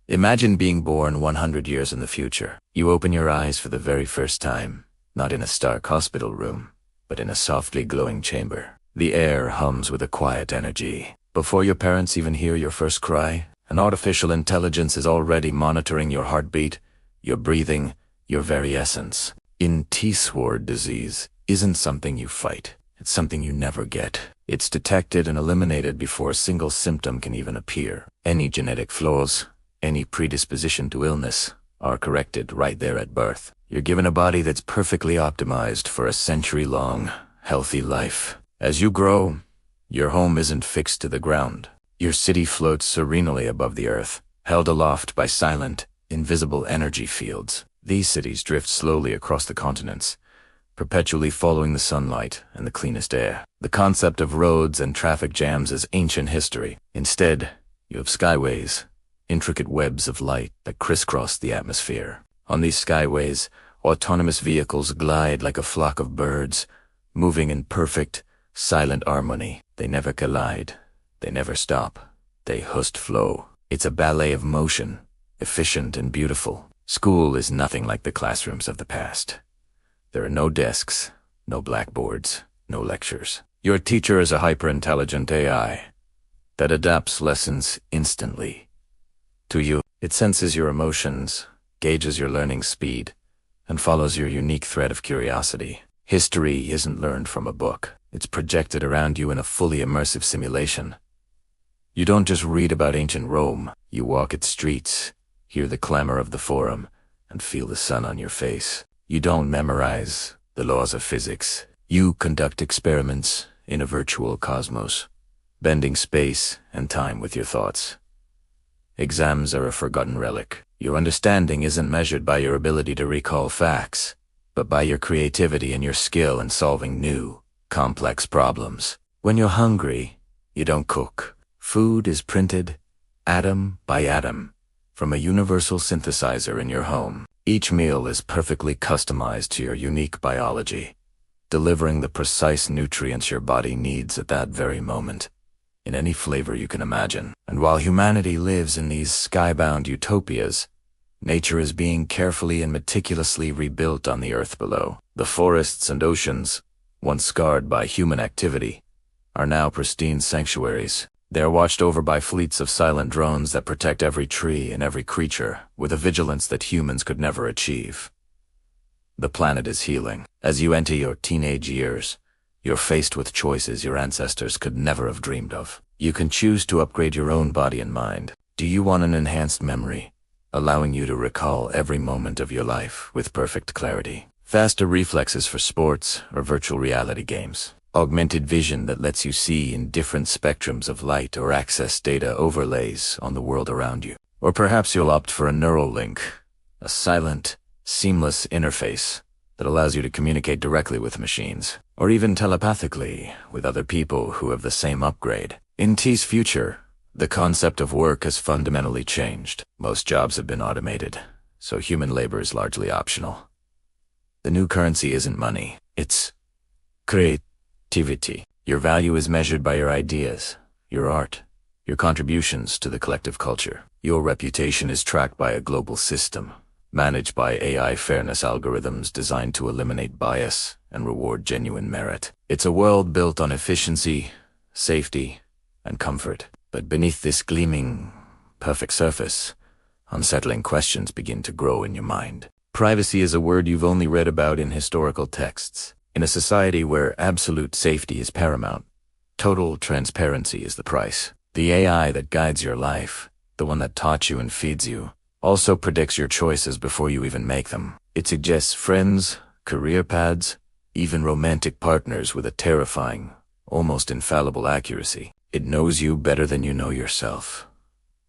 Imagine being born 100 years in the future. You open your eyes for the very first time, not in a stark hospital room, but in a softly glowing chamber. The air hums with a quiet energy. Before your parents even hear your first cry, an artificial intelligence is already monitoring your heartbeat, your breathing, your very essence. Sword disease isn't something you fight. It's something you never get. It's detected and eliminated before a single symptom can even appear. Any genetic flaws, any predisposition to illness, are corrected right there at birth. You're given a body that's perfectly optimized for a century-long, healthy life. As you grow, your home isn't fixed to the ground. Your city floats serenely above the earth, held aloft by silent, invisible energy fields. These cities drift slowly across the continents, perpetually following the sunlight and the cleanest air. The concept of roads and traffic jams is ancient history. Instead, you have skyways, intricate webs of light that crisscross the atmosphere. On these skyways, autonomous vehicles glide like a flock of birds, moving in perfect, silent harmony. They never collide. They never stop. They just flow. It's a ballet of motion, efficient and beautiful. School is nothing like the classrooms of the past. There are no desks, no blackboards, no lectures. Your teacher is a hyper-intelligent AI that adapts lessons instantly. To you, it senses your emotions, gauges your learning speed, and follows your unique thread of curiosity. History isn't learned from a book. It's projected around you in a fully immersive simulation. You don't just read about ancient Rome. You walk its streets, hear the clamor of the forum, and feel the sun on your face. You don't memorize the laws of physics. You conduct experiments in a virtual cosmos, bending space and time with your thoughts. Exams are a forgotten relic. Your understanding isn't measured by your ability to recall facts, but by your creativity and your skill in solving new, complex problems. When you're hungry, you don't cook. Food is printed, atom by atom, from a universal synthesizer in your home. Each meal is perfectly customized to your unique biology, delivering the precise nutrients your body needs at that very moment, in any flavor you can imagine. And while humanity lives in these skybound utopias, nature is being carefully and meticulously rebuilt on the earth below. The forests and oceans, once scarred by human activity, are now pristine sanctuaries. They are watched over by fleets of silent drones that protect every tree and every creature with a vigilance that humans could never achieve. The planet is healing. As you enter your teenage years, you're faced with choices your ancestors could never have dreamed of. You can choose to upgrade your own body and mind. Do you want an enhanced memory, allowing you to recall every moment of your life with perfect clarity? Faster reflexes for sports or virtual reality games? Augmented vision that lets you see in different spectrums of light or access data overlays on the world around you? Or perhaps you'll opt for a neural link, a silent, seamless interface that allows you to communicate directly with machines, or even telepathically with other people who have the same upgrade. In T's future, the concept of work has fundamentally changed. Most jobs have been automated, so human labor is largely optional. The new currency isn't money, it's creativity. Your value is measured by your ideas, your art, your contributions to the collective culture. Your reputation is tracked by a global system, managed by AI fairness algorithms designed to eliminate bias and reward genuine merit. It's a world built on efficiency, safety, and comfort. But beneath this gleaming, perfect surface, unsettling questions begin to grow in your mind. Privacy is a word you've only read about in historical texts. In a society where absolute safety is paramount, total transparency is the price. The AI that guides your life, the one that taught you and feeds you, also predicts your choices before you even make them. It suggests friends, career paths, even romantic partners with a terrifying, almost infallible accuracy. It knows you better than you know yourself.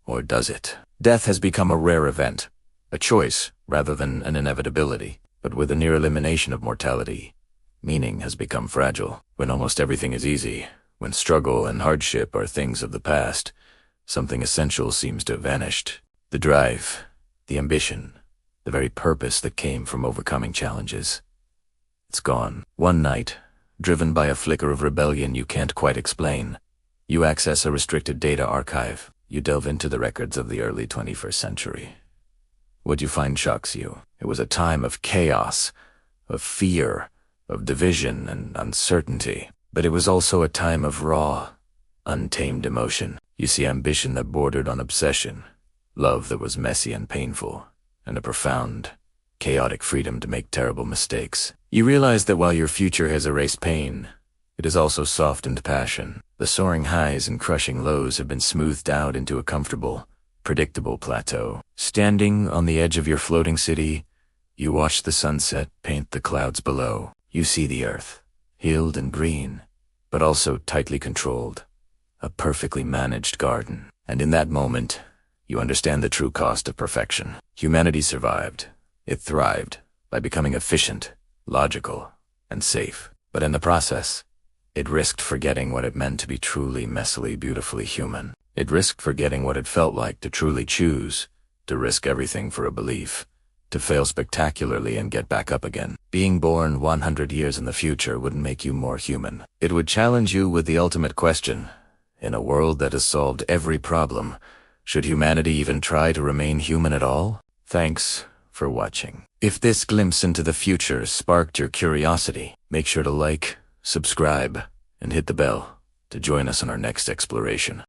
Or does it? Death has become a rare event, a choice rather than an inevitability. But with the near elimination of mortality, meaning has become fragile. When almost everything is easy, when struggle and hardship are things of the past, something essential seems to have vanished. The drive, the ambition, the very purpose that came from overcoming challenges. It's gone. One night, driven by a flicker of rebellion you can't quite explain, you access a restricted data archive. You delve into the records of the early 21st century. What you find shocks you. It was a time of chaos, of fear, of division and uncertainty. But it was also a time of raw, untamed emotion. You see ambition that bordered on obsession, love that was messy and painful, and a profound, chaotic freedom to make terrible mistakes. You realize that while your future has erased pain, it has also softened passion. The soaring highs and crushing lows have been smoothed out into a comfortable, predictable plateau. Standing on the edge of your floating city, you watch the sunset paint the clouds below. You see the earth, healed and green, but also tightly controlled, a perfectly managed garden. And in that moment, you understand the true cost of perfection. Humanity survived. It thrived by becoming efficient, logical, and safe. But in the process, it risked forgetting what it meant to be truly, messily, beautifully human. It risked forgetting what it felt like to truly choose, to risk everything for a belief, to fail spectacularly and get back up again. Being born 100 years in the future wouldn't make you more human. It would challenge you with the ultimate question. In a world that has solved every problem, should humanity even try to remain human at all? Thanks for watching. If this glimpse into the future sparked your curiosity, make sure to like, subscribe, and hit the bell to join us on our next exploration.